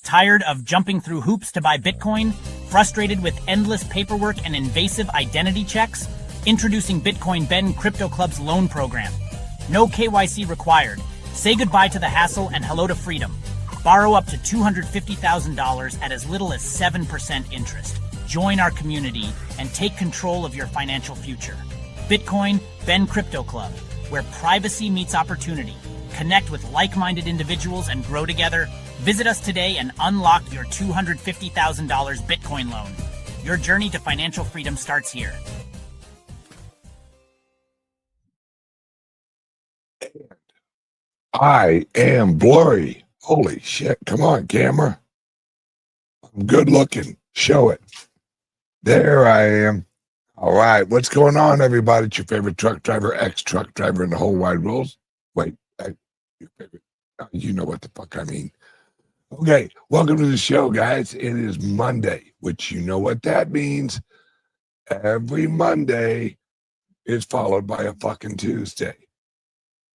Tired of jumping through hoops to buy Bitcoin? Frustrated with endless paperwork and invasive identity checks? Introducing Bitcoin Ben Crypto Club's loan program. No KYC required. Say goodbye to the hassle and hello to freedom. Borrow up to $250,000 at as little as 7% interest. Join our community and take control of your financial future. Bitcoin Ben Crypto Club, where privacy meets opportunity. Connect with like-minded individuals and grow together. Visit us today and unlock your $250,000 Bitcoin loan. Your journey to financial freedom starts here. I am blurry. Holy shit. Come on, camera. I'm good looking. Show it. There I am. All right. What's going on, everybody? It's your favorite truck driver, ex-truck driver in the whole wide world. Wait, your favorite. You know what the fuck I mean. Okay. Welcome to the show, guys. It is Monday, which you know what that means. Every Monday is followed by a fucking Tuesday.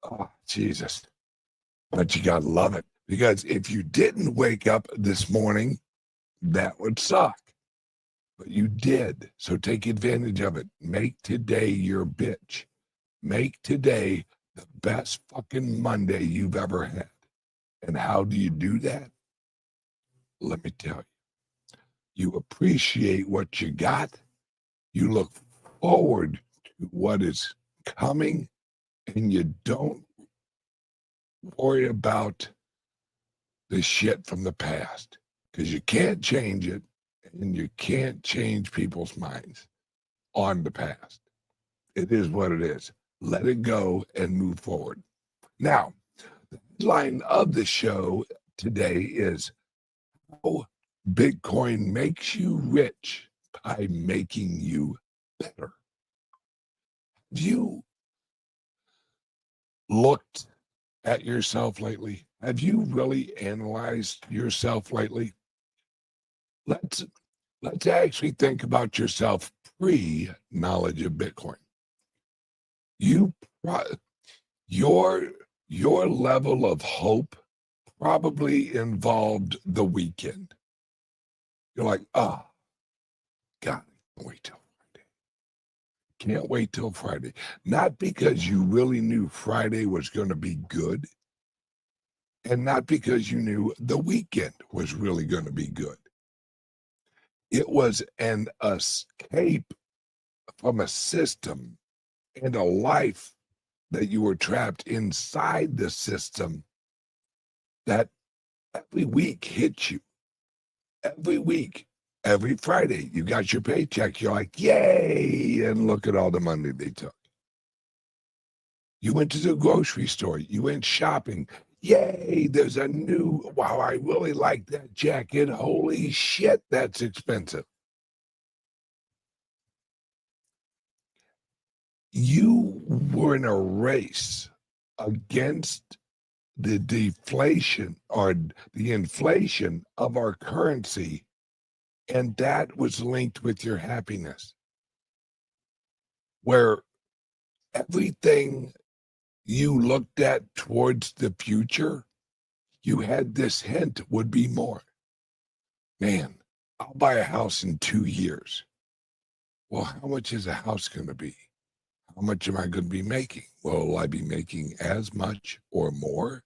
Oh, Jesus. But you gotta love it, because if you didn't wake up this morning, that would suck. But you did, so take advantage of it. Make today your bitch. Make today the best fucking Monday you've ever had. And how do you do that? Let me tell you. You appreciate what you got. You look forward to what is coming, and you don't worry about the shit from the past, because you can't change it, and you can't change people's minds on the past. It is what it is. Let it go and move forward. Now, the headline of the show today is how Bitcoin makes you rich by making you better. Have you looked at yourself lately? Have you really analyzed yourself lately? Let's actually think about yourself pre-knowledge of Bitcoin. Your level of hope probably involved the weekend. You're like, oh, God, wait till Friday. Can't wait till Friday. Not because you really knew Friday was going to be good, and not because you knew the weekend was really going to be good. It was an escape from a system and a life that you were trapped inside the system that every week hit you. Every week, every Friday, you got your paycheck. You're like, yay, and look at all the money they took. You went to the grocery store. You went shopping. Yay, there's a new, wow, I really like that jacket. Holy shit, that's expensive. You were in a race against the deflation or the inflation of our currency, and that was linked with your happiness, where everything you looked at towards the future, you had this hint would be more. Man, I'll buy a house in 2 years. Well, how much is a house going to be? How much am I going to be making? Well, will I be making as much or more?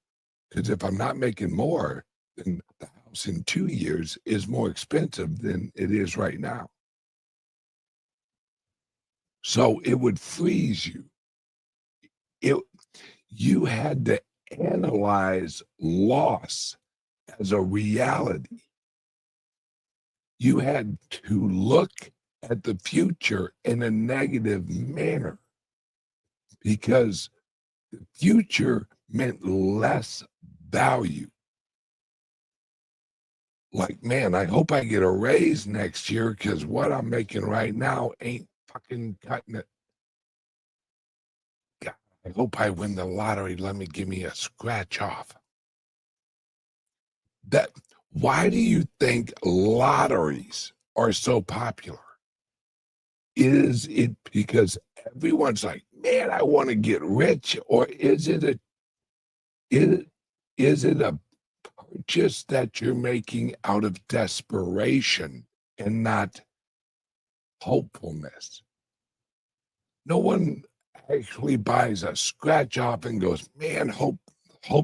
Because if I'm not making more, then the house in 2 years is more expensive than it is right now. So it would freeze you. You had to analyze loss as a reality. You had to look at the future in a negative manner, because the future meant less value. Like, man, I hope I get a raise next year, because what I'm making right now ain't fucking cutting it. God, I hope I win the lottery. Give me a scratch off. Why do you think lotteries are so popular? Is it because everyone's like, man, I want to get rich? Or is it a purchase that you're making out of desperation and not hopefulness. No one actually buys a scratch off and goes, man, hope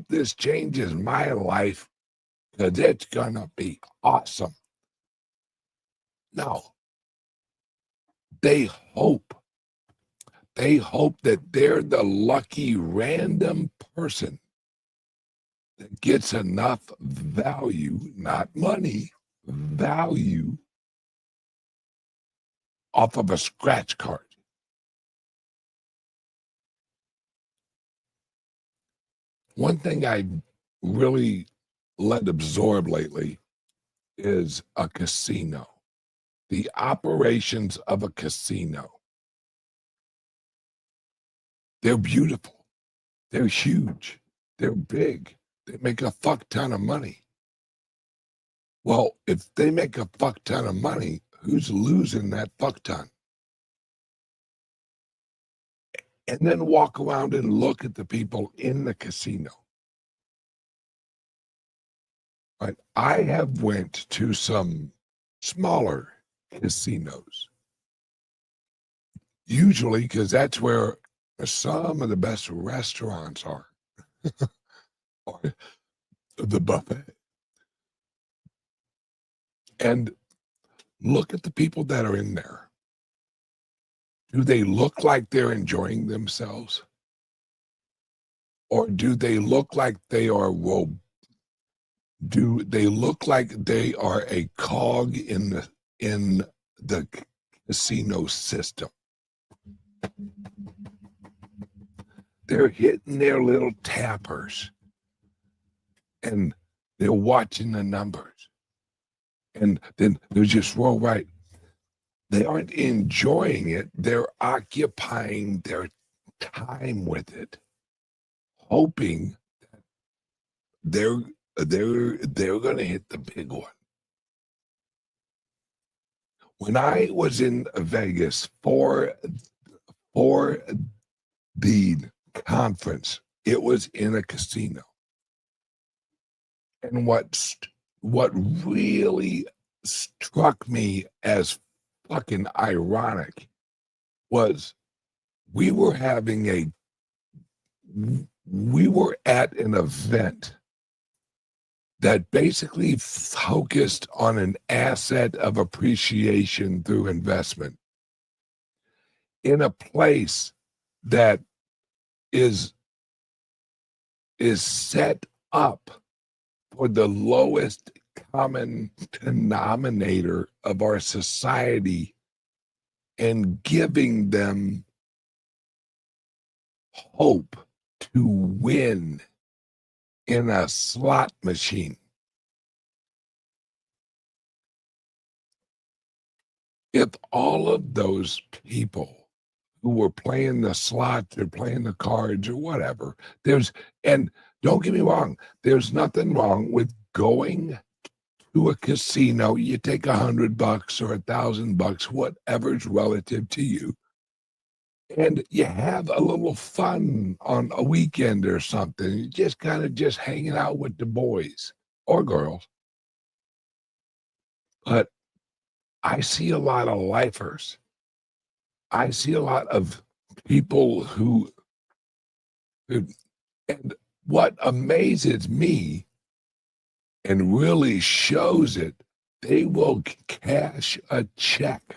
this changes my life because it's gonna be awesome. No. They hope that they're the lucky random person that gets enough value, not money, value off of a scratch card. One thing I really let absorb lately is a casino, the operations of a casino. They're beautiful. They're huge. They're big. They make a fuck ton of money. Well, if they make a fuck ton of money, who's losing that fuck ton? And then walk around and look at the people in the casino. Right? I have went to some smaller casinos, usually because that's where some of the best restaurants are, or the buffet. And look at the people that are in there. Do they look like they're enjoying themselves? Or do they look like they are do they look like they are a cog in the casino system? They're hitting their little tappers and they're watching the numbers. And then they're just roll right. They aren't enjoying it. They're occupying their time with it, hoping that they're going to hit the big one. When I was in Vegas for the conference, it was in a casino. And what really struck me as fucking ironic was we were at an event that basically focused on an asset of appreciation through investment in a place that is set up for the lowest common denominator of our society and giving them hope to win in a slot machine. If all of those people who were playing the slots or playing the cards or whatever, and don't get me wrong, there's nothing wrong with going to a casino. You take $100 or $1,000, whatever's relative to you, and you have a little fun on a weekend or something. You just kind of just hanging out with the boys or girls. But I see a lot of lifers. I see a lot of people who and what amazes me and really shows it, they will cash a check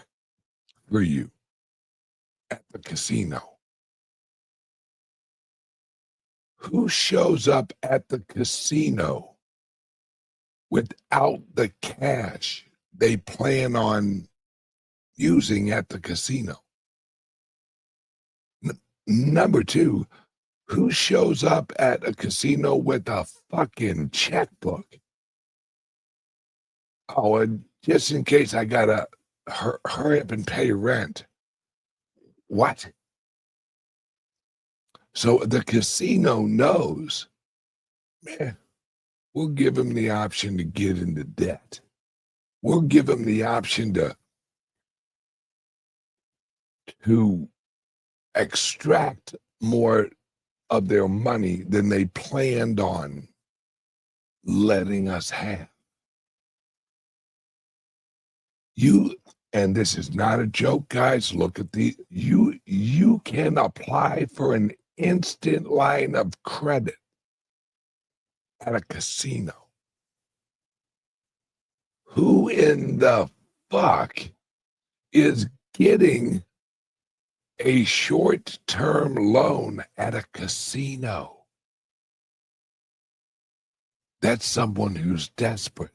for you at the casino. Who shows up at the casino without the cash they plan on using at the casino? Number two, who shows up at a casino with a fucking checkbook? Oh, and just in case I gotta hurry up and pay rent. What? So the casino knows, man, we'll give them the option to get into debt. We'll give them the option to extract more of their money than they planned on letting us have. You, and this is not a joke, guys. Look at you can apply for an instant line of credit at a casino. Who in the fuck is getting a short-term loan at a casino? That's someone who's desperate.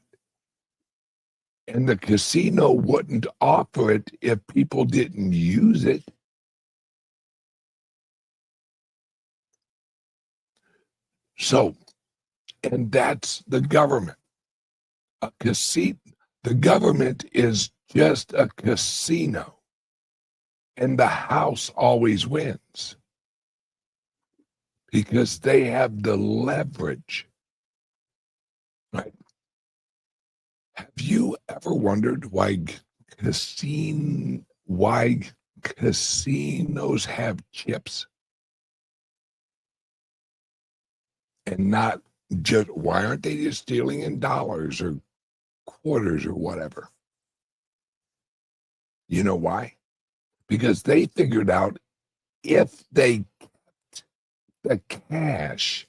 And the casino wouldn't offer it if people didn't use it. So, and that's the government. A casino, the government is just a casino, and the house always wins because they have the leverage. Right? Have you ever wondered why casinos have chips and not just, why aren't they just dealing in dollars or quarters or whatever? You know why? Because they figured out if they kept the cash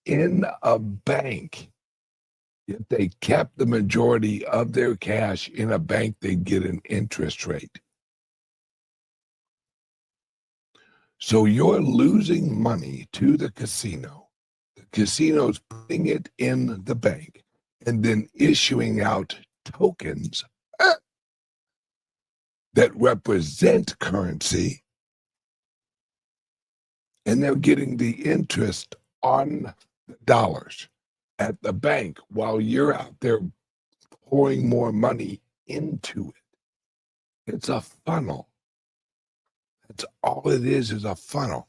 in a bank, if they kept the majority of their cash in a bank, they'd get an interest rate. So you're losing money to the casino. The casino's putting it in the bank and then issuing out tokens that represent currency, and they're getting the interest on the dollars at the bank while you're out there pouring more money into it. It's a funnel. That's all it is a funnel.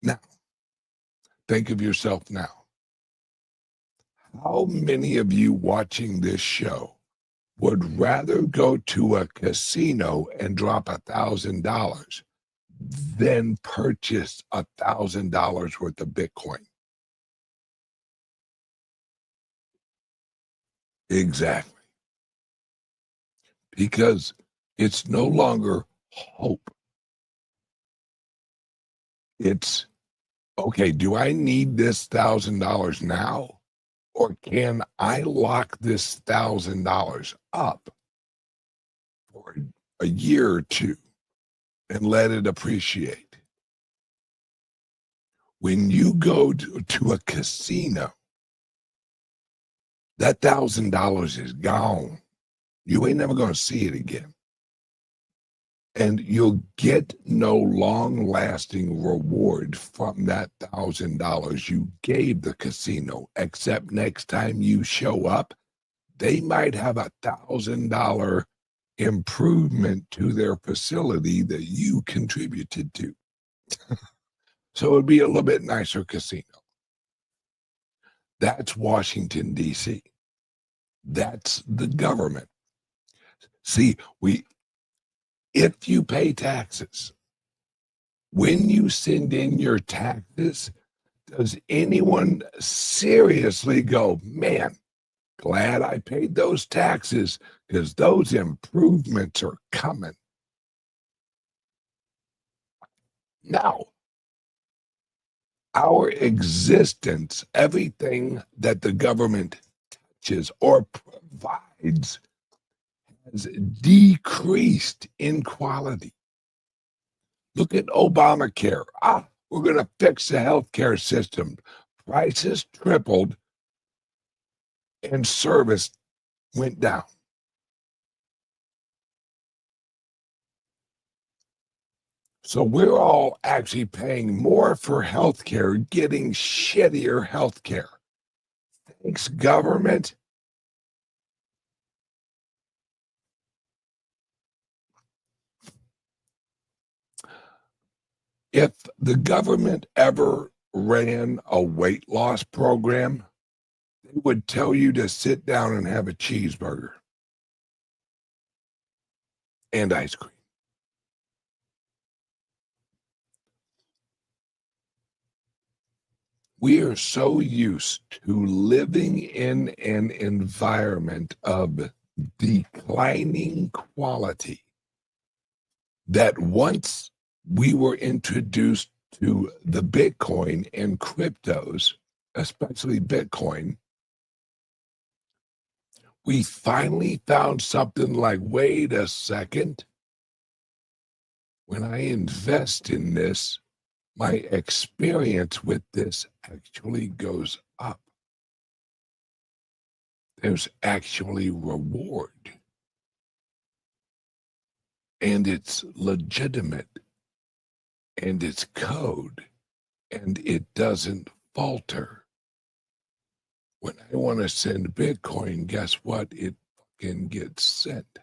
Now, think of yourself now. How many of you watching this show would rather go to a casino and drop $1,000 than purchase $1,000 worth of Bitcoin? Exactly. Because it's no longer hope. It's, okay, do I need this $1,000 now? Or can I lock this $1,000 up for a year or two and let it appreciate? When you go to a casino, that $1,000 is gone. You ain't never going to see it again. And you'll get no long-lasting reward from that $1,000 you gave the casino, except next time you show up, they might have $1,000 improvement to their facility that you contributed to. So it'd be a little bit nicer casino. That's Washington, D.C. That's the government. See, if you pay taxes, when you send in your taxes, does anyone seriously go, man, glad I paid those taxes because those improvements are coming? Now, our existence, everything that the government touches or provides, has decreased in quality. Look at Obamacare. We're going to fix the healthcare system. Prices tripled and service went down. So we're all actually paying more for healthcare, getting shittier healthcare. Thanks, government. If the government ever ran a weight loss program, they would tell you to sit down and have a cheeseburger and ice cream. We are so used to living in an environment of declining quality that once we were introduced to the Bitcoin and cryptos, especially Bitcoin, we finally found something like, wait a second, when I invest in this, my experience with this actually goes up. There's actually reward. And it's legitimate. And it's code. And it doesn't falter. When I want to send Bitcoin, guess what? It fucking gets sent.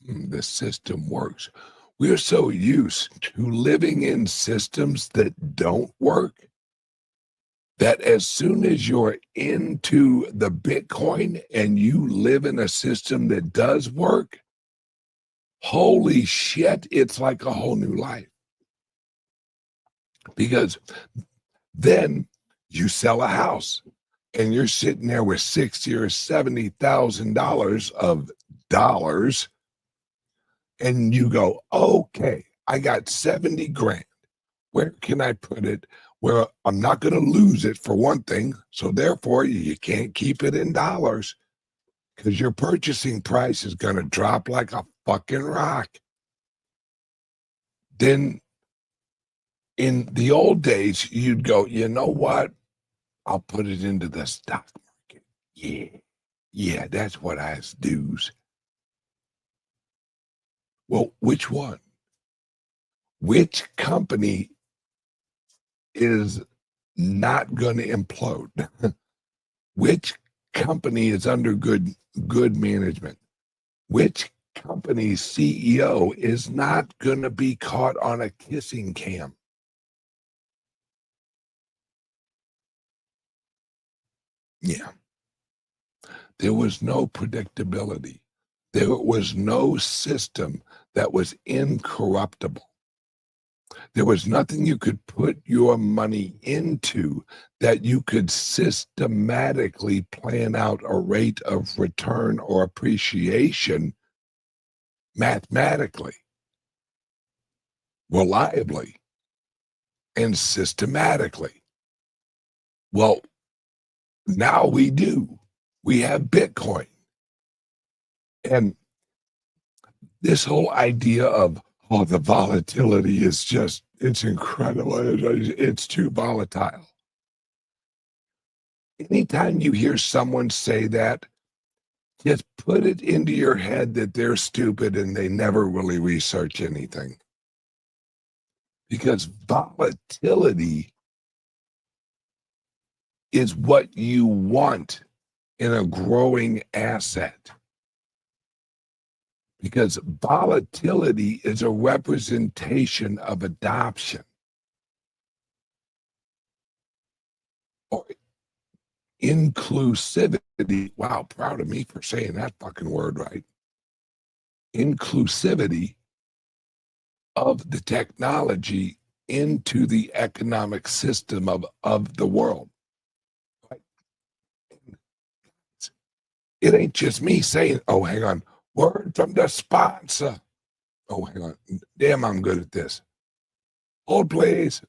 The system works. We're so used to living in systems that don't work that as soon as you're into the Bitcoin and you live in a system that does work, holy shit, it's like a whole new life. Because then you sell a house and you're sitting there with $60,000 or $70,000 of dollars. And you go, okay, I got 70 grand. Where can I put it where I'm not going to lose it for one thing? So therefore, you can't keep it in dollars because your purchasing price is going to drop like a fucking rock. Then in the old days, you'd go, you know what? I'll put it into the stock market. Yeah, that's what I do. Well, which one? Which company is not going to implode? Which company is under good management? Which company's CEO is not going to be caught on a kissing cam? Yeah. There was no predictability. There was no system that was incorruptible. There was nothing you could put your money into that you could systematically plan out a rate of return or appreciation mathematically, reliably, and systematically. Well, now we do. We have Bitcoin. And this whole idea of, oh, the volatility is just, it's incredible. It's too volatile. Anytime you hear someone say that, just put it into your head that they're stupid and they never really research anything. Because volatility is what you want in a growing asset. Because volatility is a representation of adoption. Or inclusivity. Wow, proud of me for saying that fucking word right. Inclusivity of the technology into the economic system of the world. Right? It ain't just me saying, oh, hang on. Word from the sponsor. Oh, hang on. Damn, I'm good at this. Hold, please.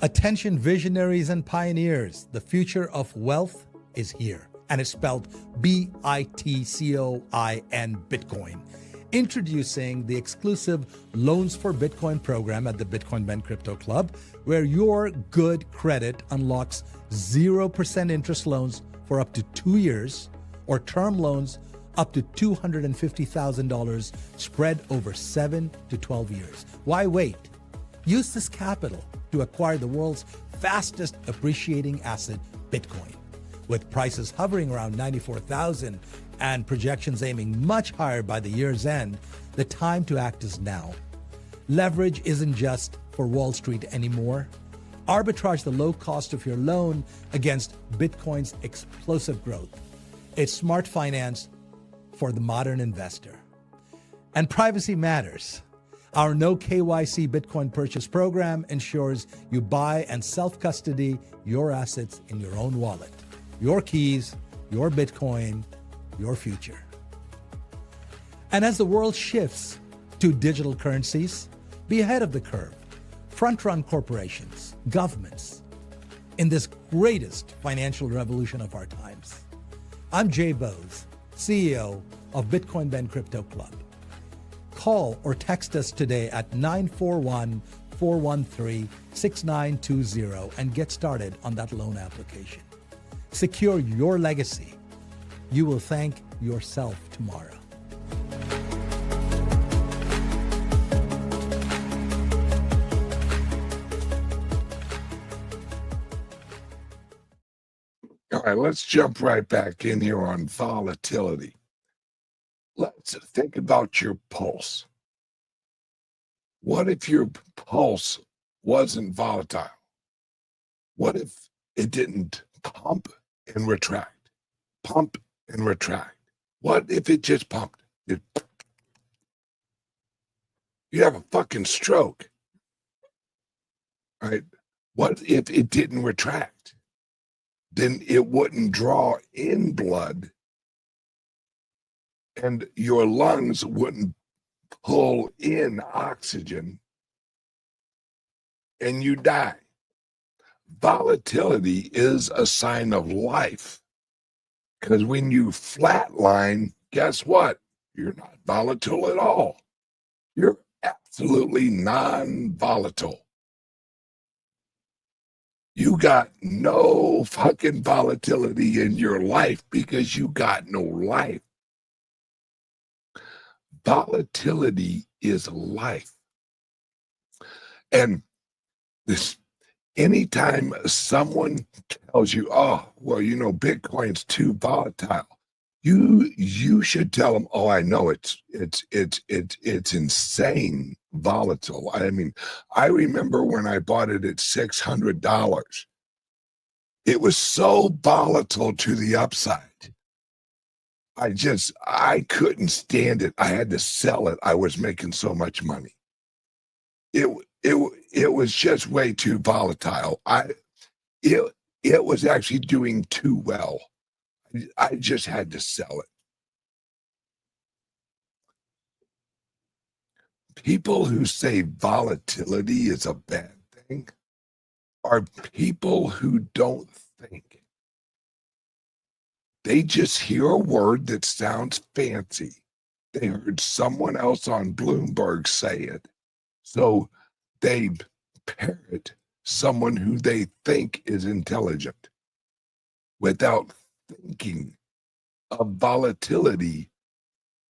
Attention visionaries and pioneers, the future of wealth is here, and it's spelled Bitcoin, Bitcoin. Introducing the exclusive Loans for Bitcoin program at the Bitcoin Ben Crypto Club, where your good credit unlocks 0% interest loans for up to 2 years, or term loans up to $250,000 spread over 7 to 12 years. Why wait? Use this capital to acquire the world's fastest appreciating asset, Bitcoin. With prices hovering around 94,000 and projections aiming much higher by the year's end, the time to act is now. Leverage isn't just for Wall Street anymore. Arbitrage the low cost of your loan against Bitcoin's explosive growth. It's smart finance for the modern investor. And privacy matters. Our no KYC Bitcoin purchase program ensures you buy and self-custody your assets in your own wallet. Your keys, your Bitcoin, your future. And as the world shifts to digital currencies, be ahead of the curve. Front-run corporations, governments, in this greatest financial revolution of our times. I'm Jay Bose, CEO of Bitcoin Ben Crypto Club. Call or text us today at 941-413-6920 and get started on that loan application. Secure your legacy. You will thank yourself tomorrow. All right, let's jump right back in here on volatility. Let's think about your pulse. What if your pulse wasn't volatile? What if it didn't pump and retract? Pump and retract. What if it just pumped? You'd have a fucking stroke. Right? What if it didn't retract? Then it wouldn't draw in blood and your lungs wouldn't pull in oxygen and you die. Volatility is a sign of life, because when you flatline, guess what? You're not volatile at all. You're absolutely non-volatile. You got no fucking volatility in your life because you got no life. Volatility is life. And this, anytime someone tells you, oh, well, you know, Bitcoin's too volatile, you should tell them, oh, I know it's insane volatile. I mean, I remember when I bought it at $600, it was so volatile to the upside. I couldn't stand it. I had to sell it. I was making so much money. It was just way too volatile. It was actually doing too well. I just had to sell it. People who say volatility is a bad thing are people who don't think. They just hear a word that sounds fancy. They heard someone else on Bloomberg say it. So they parrot someone who they think is intelligent without thinking of volatility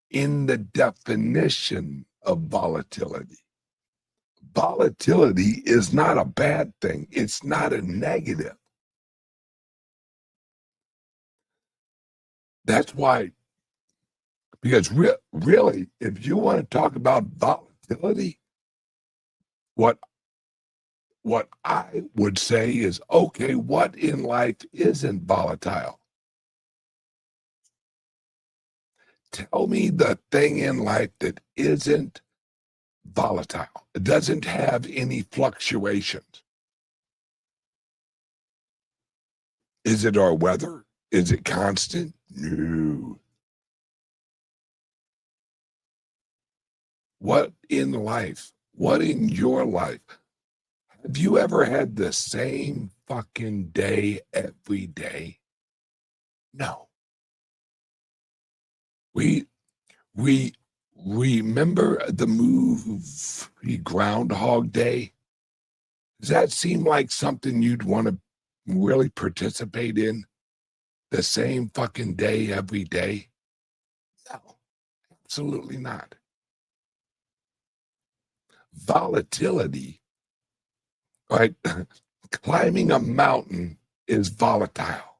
in the definition of volatility. Volatility is not a bad thing. It's not a negative. That's why, because really, if you want to talk about volatility, what I would say is, okay, what in life isn't volatile? Tell me the thing in life that isn't volatile. It doesn't have any fluctuations. Is it our weather? Is it constant? No. What in life? What in your life? Have you ever had the same fucking day every day? No. We remember the movie Groundhog Day? Does that seem like something you'd want to really participate in? The same fucking day every day? No, absolutely not. Volatility, right? Climbing a mountain is volatile.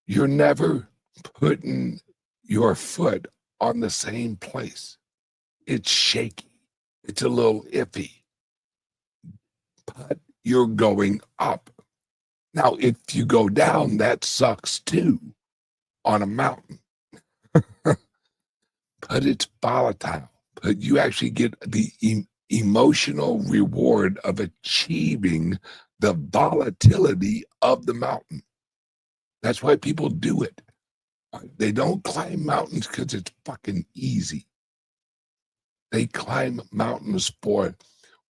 You're never putting your foot on the same place. It's shaky. It's a little iffy. But you're going up. Now, if you go down, that sucks too on a mountain. But it's volatile. but you actually get the emotional reward of achieving the volatility of the mountain. That's why people do it. They don't climb mountains because it's fucking easy. They climb mountains for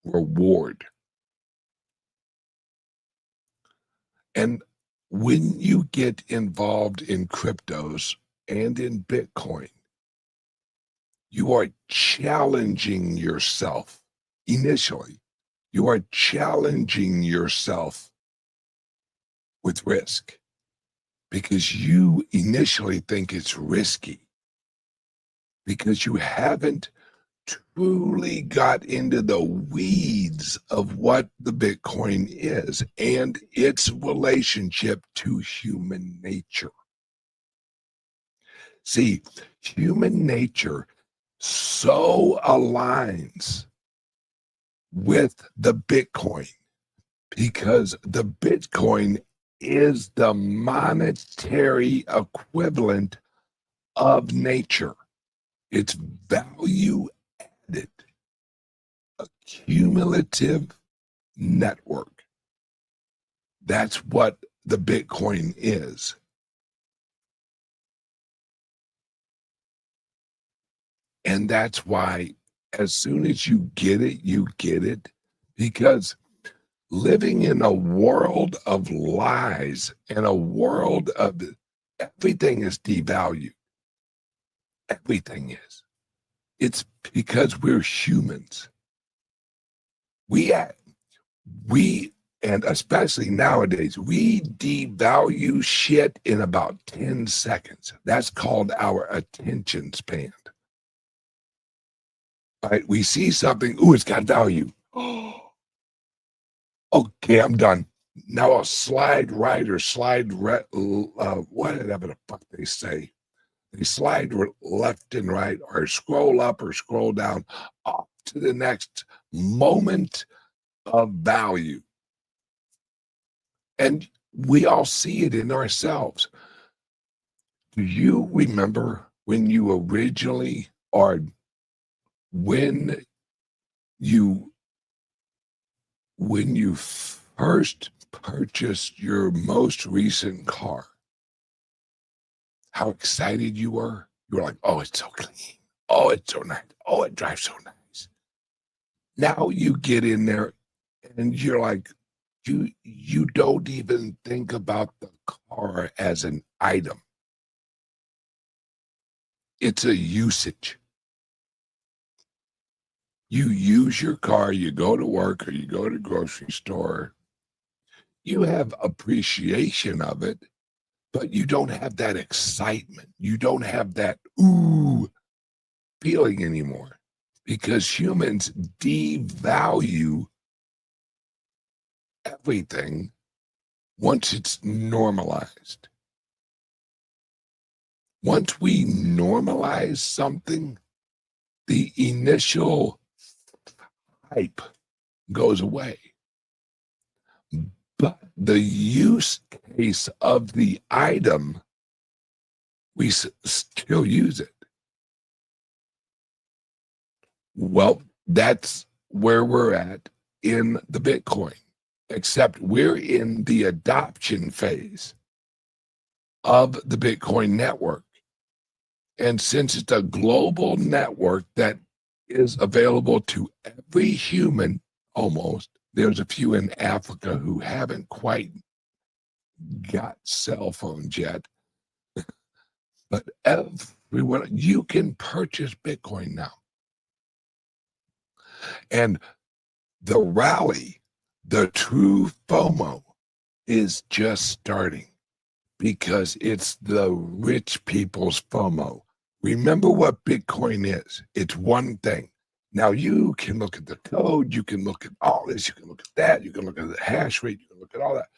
reward. And when you get involved in cryptos and in Bitcoin, you are challenging yourself initially. You are challenging yourself with risk because you initially think it's risky because you haven't truly got into the weeds of what the Bitcoin is and its relationship to human nature. See, human nature so aligns with the Bitcoin because the Bitcoin is the monetary equivalent of nature. It's value added, a cumulative network. That's what the Bitcoin is. And that's why as soon as you get it, because living in a world of lies and a world of everything is devalued. Everything is. It's because we're humans. We and especially nowadays, we devalue shit in about 10 seconds. That's called our attention span. Right? We see something, ooh, it's got value. Okay, I'm done. Now I'll slide right or slide whatever the fuck they say. They slide left and right or scroll up or scroll down up to the next moment of value. And we all see it in ourselves. Do you remember when you originally, or when you first purchased your most recent car, how excited you were? You were like, oh, it's so clean. Oh, it's so nice. Oh, it drives so nice. Now you get in there and you're like, you don't even think about the car as an item. It's a usage. You use your car, you go to work or you go to the grocery store. You have appreciation of it, but you don't have that excitement. You don't have that ooh feeling anymore because humans devalue everything once it's normalized. Once we normalize something, the initial hype goes away. But the use case of the item, we still use it. Well, that's where we're at in the Bitcoin, except we're in the adoption phase of the Bitcoin network. And since it's a global network that is available to every human, almost, there's a few in Africa who haven't quite got cell phones yet, but everyone, you can purchase Bitcoin now. And the rally, the true FOMO, is just starting because it's the rich people's FOMO. Remember what Bitcoin is. It's one thing. Now you can look at the code, you can look at all this, you can look at that, you can look at the hash rate, you can look at all that.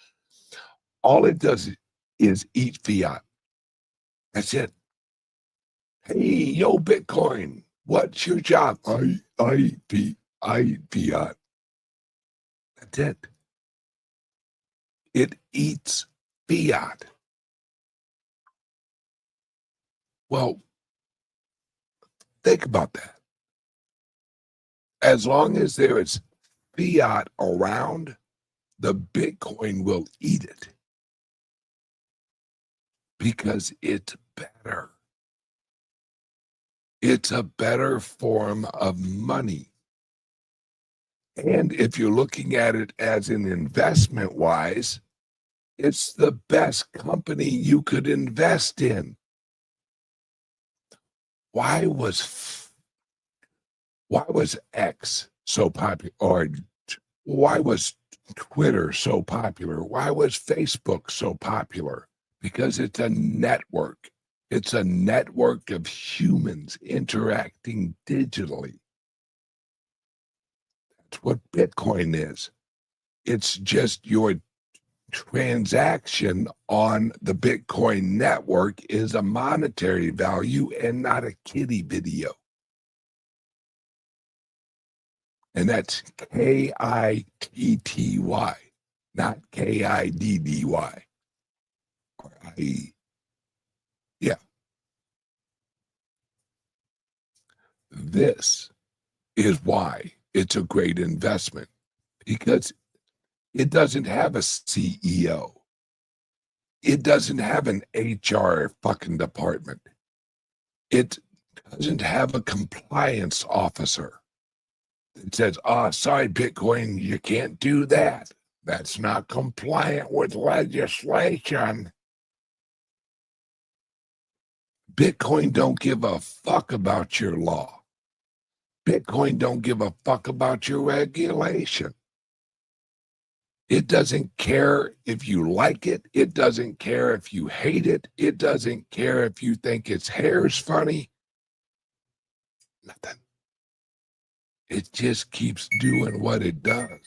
All it does is eat fiat. That's it. Hey, yo, Bitcoin, what's your job? I fiat. That's it. It eats fiat. Well, think about that. As long as there is fiat around, the Bitcoin will eat it because it's better. It's a better form of money. And if you're looking at it as an investment wise, it's the best company you could invest in. Why was X so popular? Or why was Twitter so popular? Why was Facebook so popular? Because it's a network. It's a network of humans interacting digitally. That's what Bitcoin is. It's just your transaction on the Bitcoin network is a monetary value and not a kitty video. And that's K-I-T-T-Y, not K-I-D-D-Y. Or I-E. Yeah. This is why it's a great investment, because it doesn't have a CEO. It doesn't have an HR fucking department. It doesn't have a compliance officer that says, oh, sorry, Bitcoin, you can't do that. That's not compliant with legislation. Bitcoin don't give a fuck about your law. Bitcoin don't give a fuck about your regulation. It doesn't care if you like it. It doesn't care if you hate it. It doesn't care if you think its hair's funny. Nothing. It just keeps doing what it does.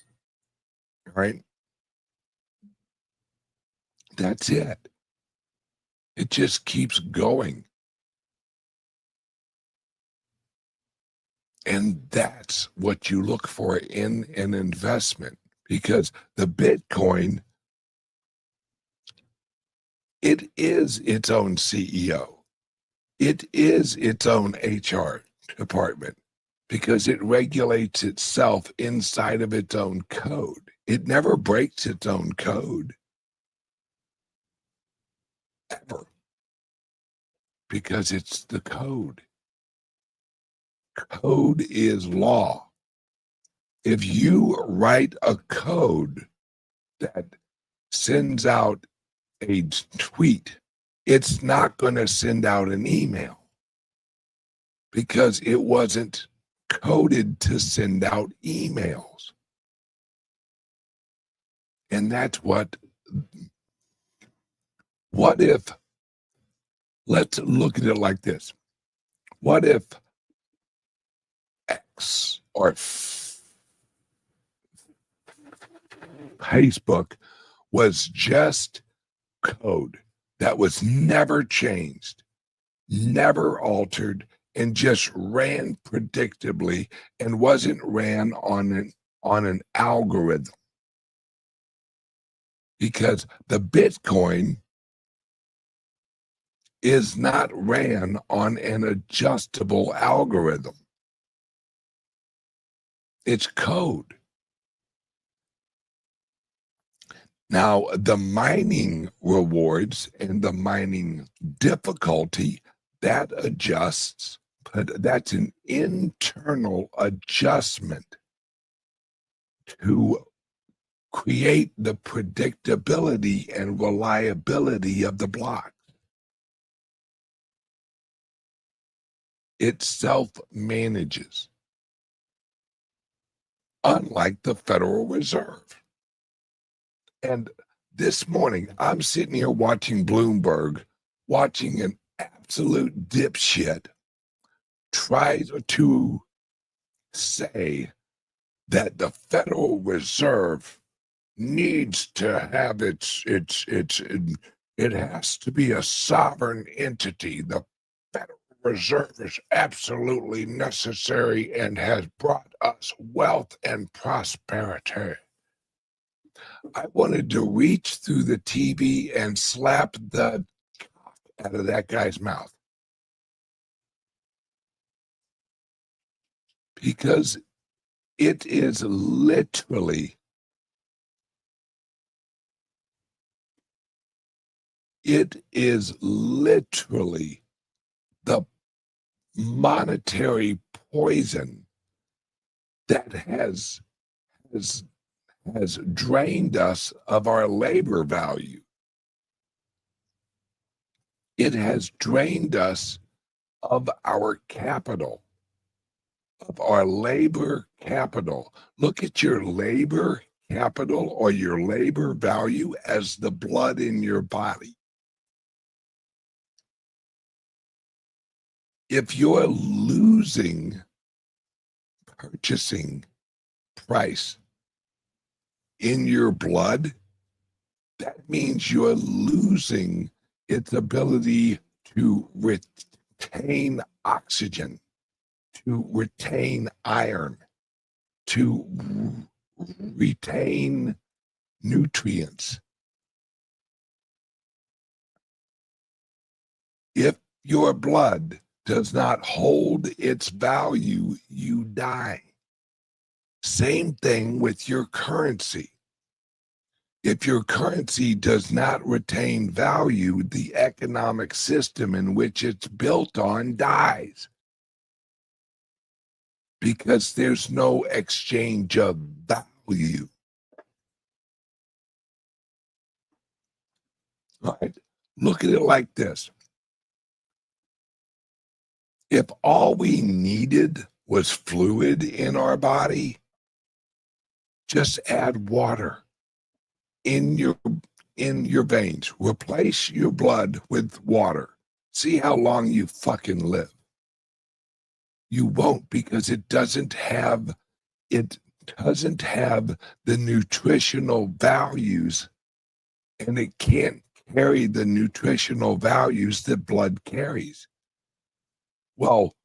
Right? That's it. It just keeps going. And that's what you look for in an investment, because the Bitcoin, it is its own CEO. It is its own HR department because it regulates itself inside of its own code. It never breaks its own code. Ever. Because it's the code. Code is law. If you write a code that sends out a tweet, it's not going to send out an email because it wasn't coded to send out emails. And that's what if, let's look at it like this. What if X or Facebook was just code that was never changed, never altered, and just ran predictably and wasn't ran on an algorithm? Because the Bitcoin is not ran on an adjustable algorithm. It's code. Now, the mining rewards and the mining difficulty, that adjusts, but that's an internal adjustment to create the predictability and reliability of the block. It self-manages, unlike the Federal Reserve. And this morning, I'm sitting here watching Bloomberg, watching an absolute dipshit try to say that the Federal Reserve needs to have it has to be a sovereign entity. The Federal Reserve is absolutely necessary and has brought us wealth and prosperity. I wanted to reach through the TV and slap the cock out of that guy's mouth. Because It is literally the monetary poison that has drained us of our labor value. It has drained us of our capital, of our labor capital. Look at your labor capital or your labor value as the blood in your body. If you're losing purchasing price in your blood, that means you're losing its ability to retain oxygen, to retain iron, to retain nutrients. If your blood does not hold its value, you die. Same thing with your currency. If your currency does not retain value, the economic system in which it's built on dies. Because there's no exchange of value. All right? Look at it like this. If all we needed was fluid in our body, just add water in your veins. Replace your blood with water. See how long you fucking live. You won't, because it doesn't have the nutritional values, and it can't carry the nutritional values that blood carries. Well,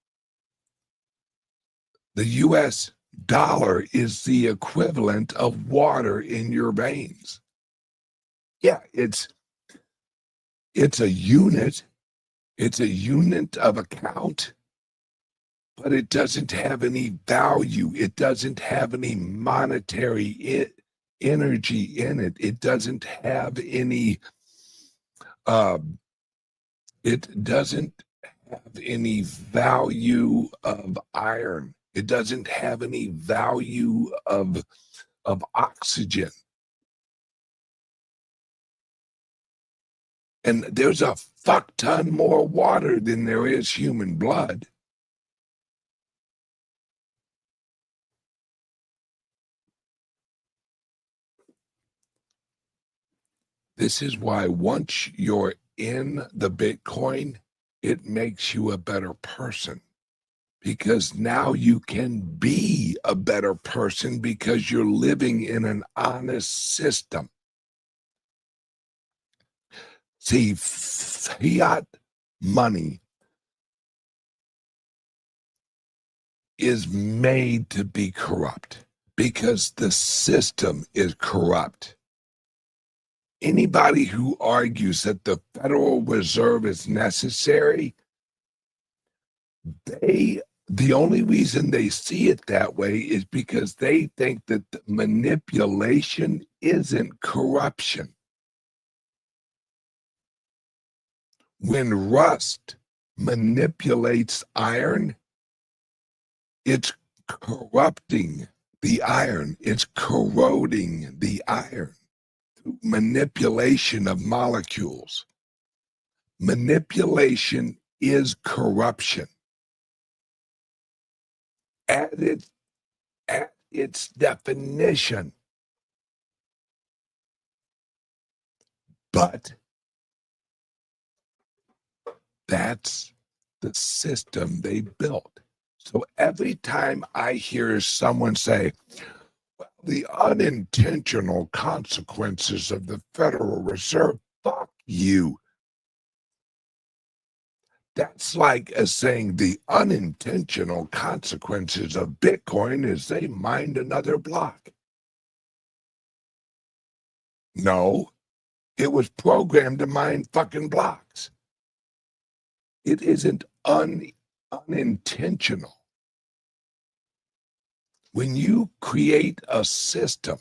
the US dollar is the equivalent of water in your veins. Yeah, it's a unit. It's a unit of account, but it doesn't have any value. It doesn't have any monetary energy in it. It doesn't have any value of iron. It doesn't have any value of oxygen. And there's a fuck ton more water than there is human blood. This is why once you're in the Bitcoin, it makes you a better person. Because now you can be a better person because you're living in an honest system. See, fiat money is made to be corrupt because the system is corrupt. Anybody who argues that the Federal Reserve is necessary, the only reason they see it that way is because they think that the manipulation isn't corruption. When rust manipulates iron, it's corrupting the iron. It's corroding the iron through manipulation of molecules. Manipulation is corruption. At its definition. But that's the system they built. So every time I hear someone say, well, the unintentional consequences of the Federal Reserve, fuck you. That's like saying the unintentional consequences of Bitcoin is they mined another block. No, it was programmed to mine fucking blocks. It isn't unintentional. when you create a system,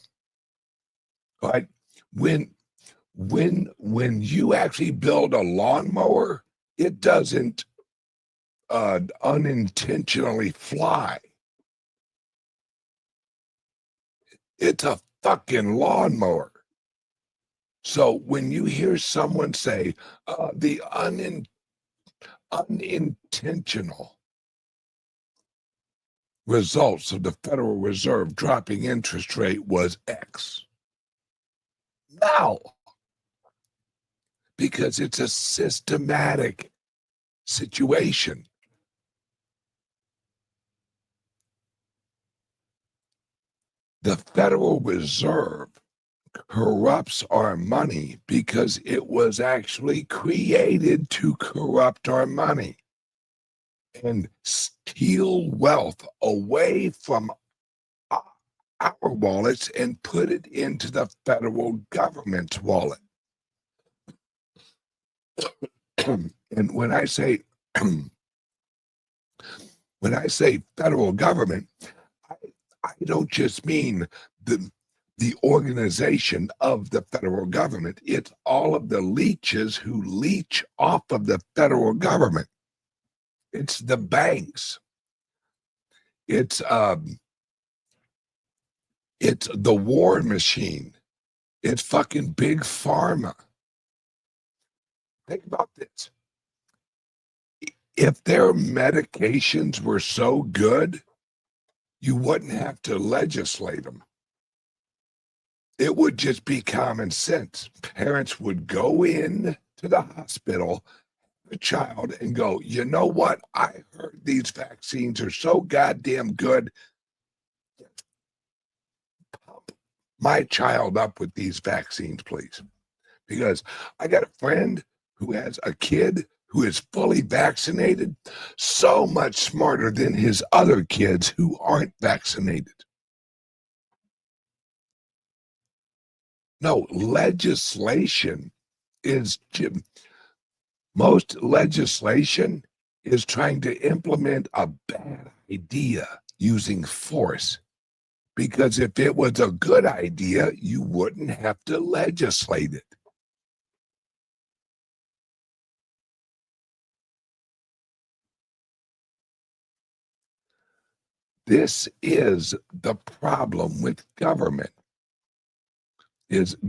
right? When you actually build a lawnmower, it doesn't unintentionally fly. It's a fucking lawnmower. So when you hear someone say the unintentional results of the Federal Reserve dropping interest rate was X. No, because it's a systematic situation. The Federal Reserve corrupts our money because it was actually created to corrupt our money and steal wealth away from our wallets and put it into the federal government's wallet. And when I say federal government, I don't just mean the organization of the federal government. It's all of the leeches who leech off of the federal government. It's the banks. It's the war machine. It's fucking big pharma. Think about this. If their medications were so good, you wouldn't have to legislate them. It would just be common sense. Parents would go in to the hospital, a child, and go, you know what? I heard these vaccines are so goddamn good. Pump my child up with these vaccines, please. Because I got a friend who has a kid who is fully vaccinated, so much smarter than his other kids who aren't vaccinated. No, legislation is, most legislation is trying to implement a bad idea using force. Because if it was a good idea, you wouldn't have to legislate it. This is the problem with government.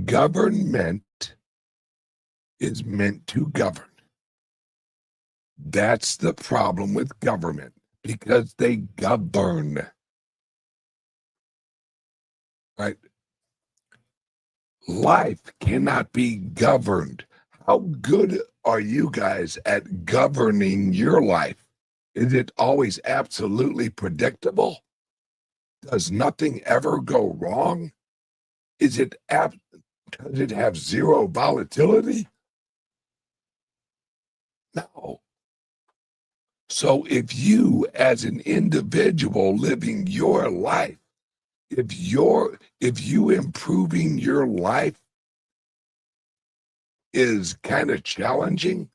Government is meant to govern. That's the problem with government, because they govern. Right? Life cannot be governed. How good are you guys at governing your life? Is it always absolutely predictable? Does nothing ever go wrong? Does it have zero volatility? No. So if you, as an individual living your life, if you improving your life is kind of challenging,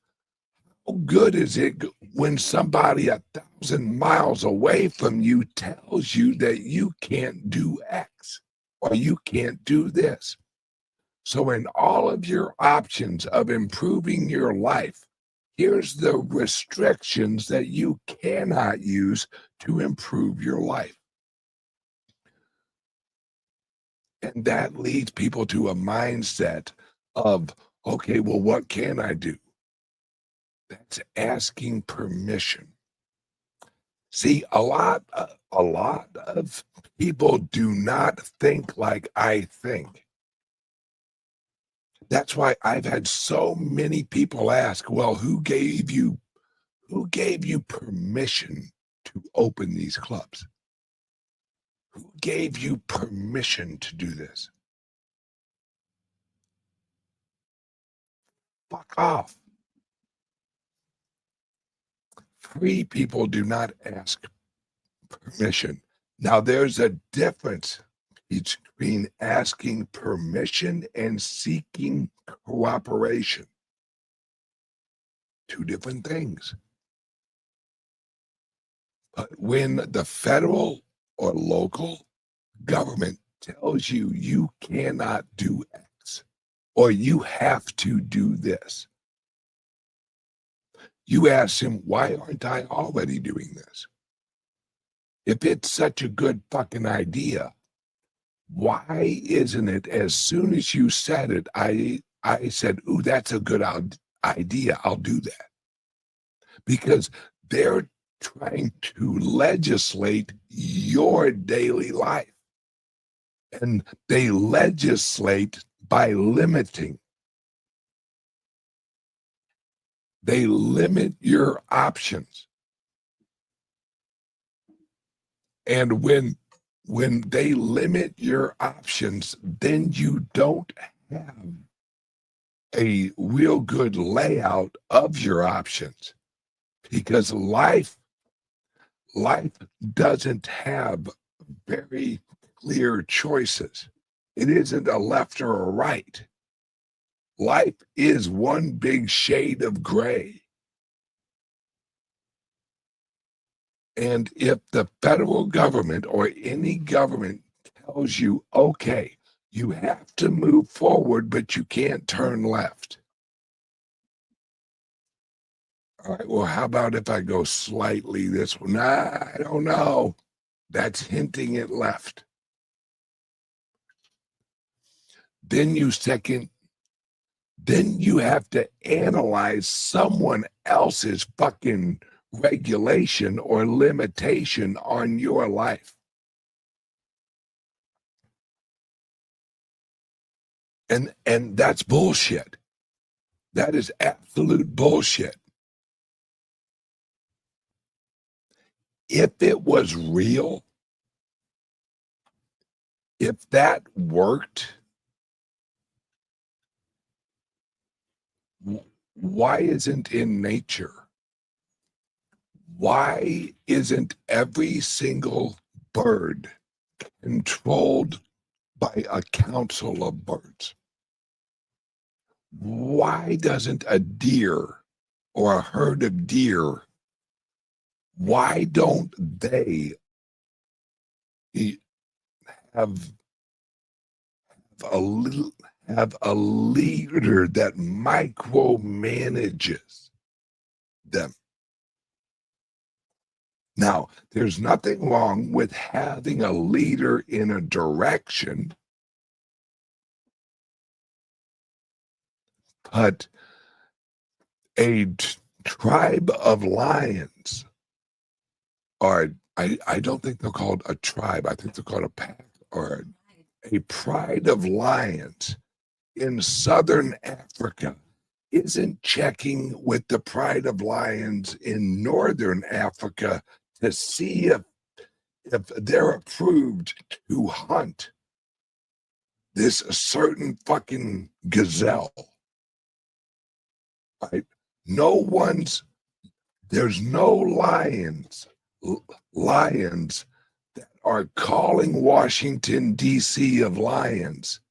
how good is it when somebody 1,000 miles away from you tells you that you can't do X or you can't do this? So in all of your options of improving your life, here's the restrictions that you cannot use to improve your life. And that leads people to a mindset of, okay, well, what can I do? That's asking permission. See, a lot of people do not think like I think. That's why I've had so many people ask, well, who gave you permission to open these clubs? Who gave you permission to do this? Fuck off. Free people do not ask permission. Now, there's a difference between asking permission and seeking cooperation. Two different things. But when the federal or local government tells you you cannot do X or you have to do this, you ask him, why aren't I already doing this? If it's such a good fucking idea, why isn't it as soon as you said it, I said, ooh, that's a good idea, I'll do that. Because they're trying to legislate your daily life. And they legislate by limiting. They limit your options. And when they limit your options, then you don't have a real good layout of your options, because life doesn't have very clear choices. It isn't a left or a right. Life is one big shade of gray. And if the federal government or any government tells you, okay, you have to move forward, but you can't turn left. All right, well, how about if I go slightly this way? Nah, I don't know. That's hinting at left. Then you have to analyze someone else's fucking regulation or limitation on your life. And that's bullshit. That is absolute bullshit. If it was real, if that worked, why isn't in nature? Why isn't every single bird controlled by a council of birds? Why doesn't a deer or a herd of deer, why don't they have a leader that micromanages them? Now, there's nothing wrong with having a leader in a direction, but a tribe of lions, or I don't think they're called a tribe, I think they're called a pack or a pride of lions in southern Africa isn't checking with the pride of lions in northern Africa to see if they're approved to hunt this certain fucking gazelle. Right? There's no lions that are calling Washington, D.C. of lions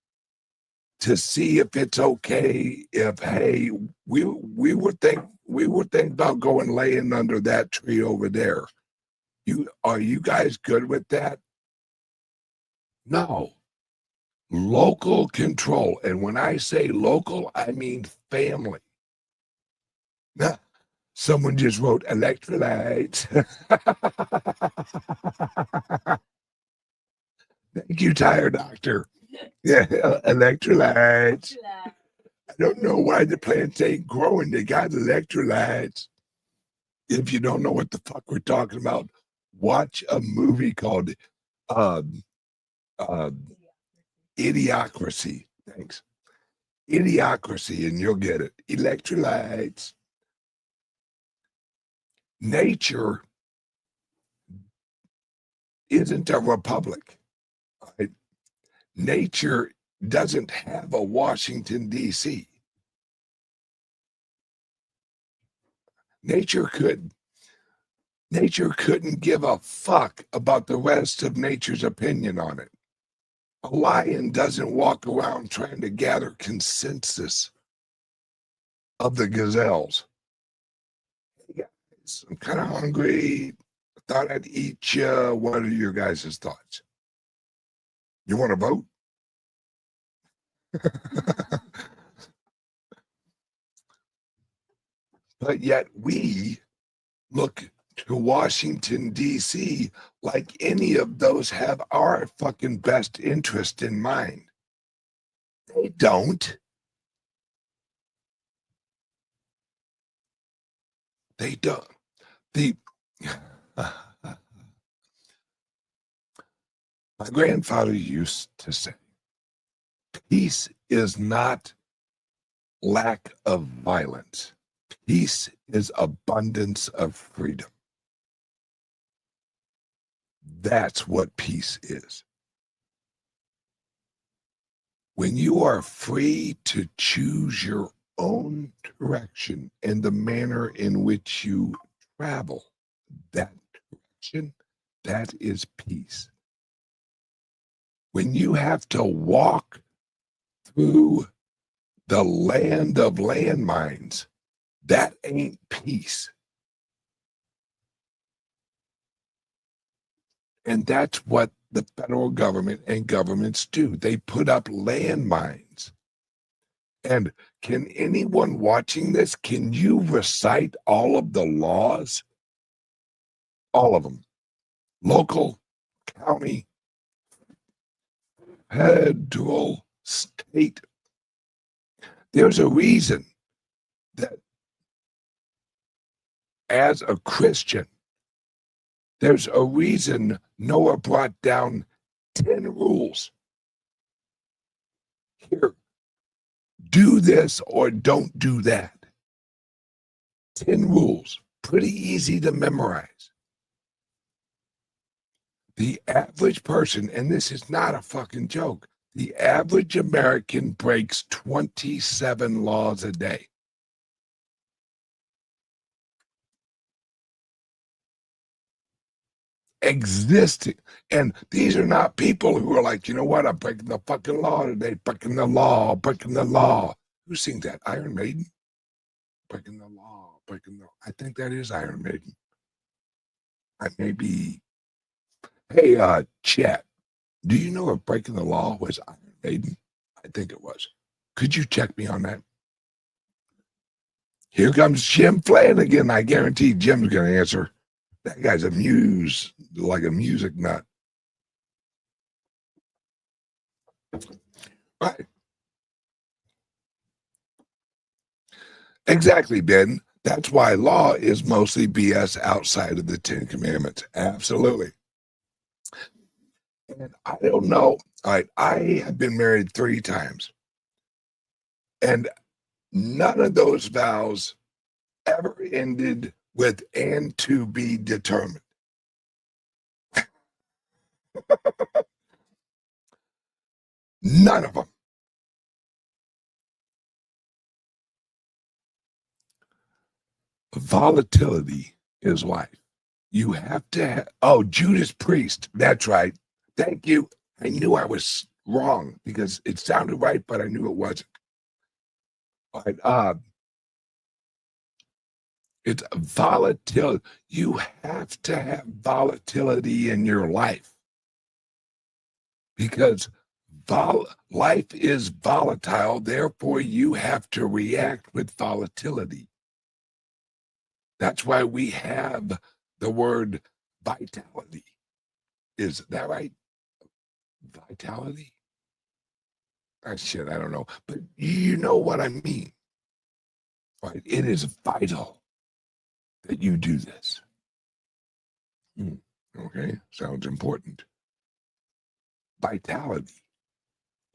to see if it's okay if, hey, we would think about going laying under that tree over there. Are you guys good with that? No. Local control. And when I say local, I mean family. Now, someone just wrote electrolytes. Thank you, tire doctor. Yeah, electrolytes. I don't know why the plants ain't growing. They got electrolytes. If you don't know what the fuck we're talking about, watch a movie called Idiocracy. Thanks. Idiocracy, and you'll get it. Electrolytes. Nature isn't a republic. Right? Nature doesn't have a Washington, D.C. Nature couldn't give a fuck about the rest of nature's opinion on it. A lion doesn't walk around trying to gather consensus of the gazelles. Hey guys, I'm kind of hungry. Thought I'd each, what are your guys' thoughts? You want to vote? But yet we look to Washington, D.C. like any of those have our fucking best interest in mind. They don't. They don't. My grandfather used to say, peace is not lack of violence. Peace is abundance of freedom. That's what peace is. When you are free to choose your own direction and the manner in which you travel that direction, that is peace. When you have to walk through the land of landmines, that ain't peace. And that's what the federal government and governments do. They put up landmines. And can anyone watching this, can you recite all of the laws? All of them. Local, county, federal, state. There's a reason that as a Christian, there's a reason Noah brought down 10 rules. Here, do this or don't do that. 10 rules, pretty easy to memorize. The average person, and this is not a fucking joke, the average American breaks 27 laws a day. Existing. And these are not people who are like, you know what, I'm breaking the fucking law today, breaking the law, breaking the law. Who sings that? Iron Maiden? Breaking the law, breaking the law. I think that is Iron Maiden. I may be. Hey, chat, do you know if breaking the law was Iron Maiden? I think it was. Could you check me on that? Here comes Jim Flanagan. I guarantee Jim's going to answer. That guy's like a music nut. Right. Exactly, Ben. That's why law is mostly BS outside of the 10 Commandments. Absolutely. And I don't know. All right, I have been married 3 times. And none of those vows ever ended with "and to be determined." None of them. Volatility is life. You have to have, oh, Judas Priest. That's right. Thank you. I knew I was wrong because it sounded right, but I knew it wasn't. All right, it's volatility. You have to have volatility in your life because life is volatile. Therefore, you have to react with volatility. That's why we have the word vitality. Is that right? Vitality? Shit, I don't know. But you know what I mean. Right? It is vital that you do this. Okay, sounds important. Vitality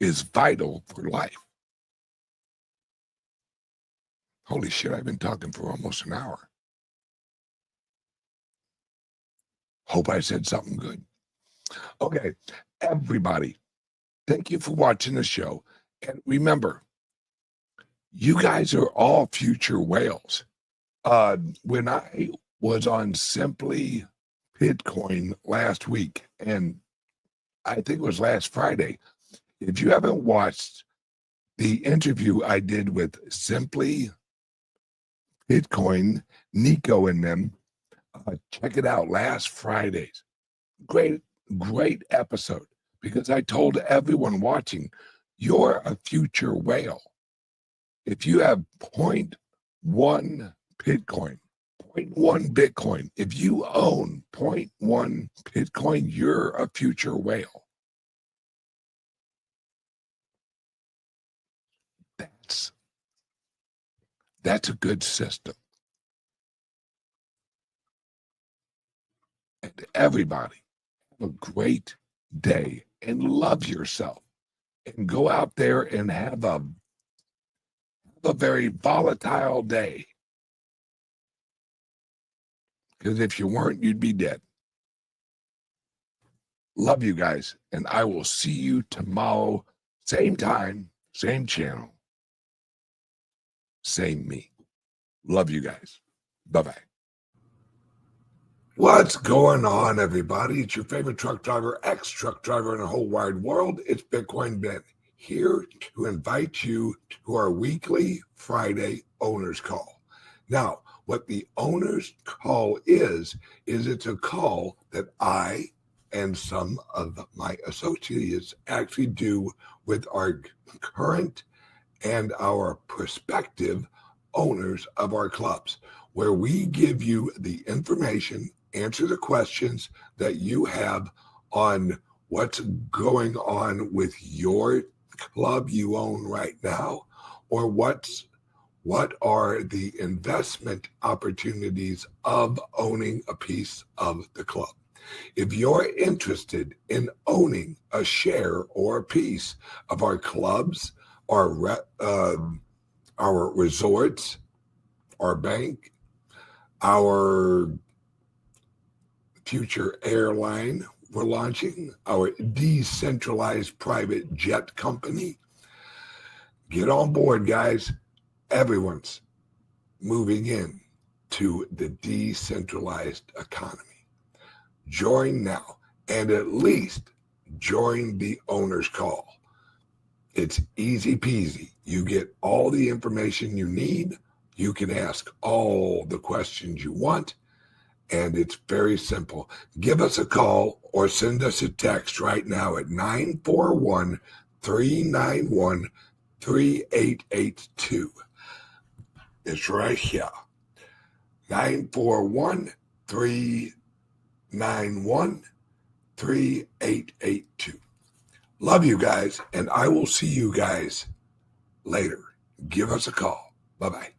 is vital for life. Holy shit, I've been talking for almost an hour. Hope I said something good. Okay, everybody, thank you for watching the show. And remember, you guys are all future whales. When I was on Simply Bitcoin last week, and I think it was last Friday, if you haven't watched the interview I did with Simply Bitcoin, Nico and them, Check it out. Last Friday's great episode, because I told everyone watching, you're a future whale. If you have 0.1 Bitcoin, 0.1 Bitcoin, if you own 0.1 Bitcoin, you're a future whale. That's a good system. And everybody, have a great day and love yourself, and go out there and have a very volatile day. Because if you weren't, you'd be dead. Love you guys, and I will see you tomorrow, same time, same channel, same me. Love you guys. Bye-bye. What's going on, everybody? It's your favorite truck driver, ex-truck driver in the whole wide world. It's Bitcoin Ben, here to invite you to our weekly Friday owner's call. Now, what the owner's call is it's a call that I and some of my associates actually do with our current and our prospective owners of our clubs, where we give you the information, answer the questions that you have on what's going on with your club you own right now, or what are the investment opportunities of owning a piece of the club. If you're interested in owning a share or a piece of our clubs, our resorts, our bank, our future airline we're launching, our decentralized private jet company, get on board, guys. Everyone's moving in to the decentralized economy. Join now, and at least join the owner's call. It's easy peasy. You get all the information you need. You can ask all the questions you want, and it's very simple. Give us a call or send us a text right now at 941-391-3882. It's right here. 941-391-3882. Love you guys, and I will see you guys later. Give us a call. Bye-bye.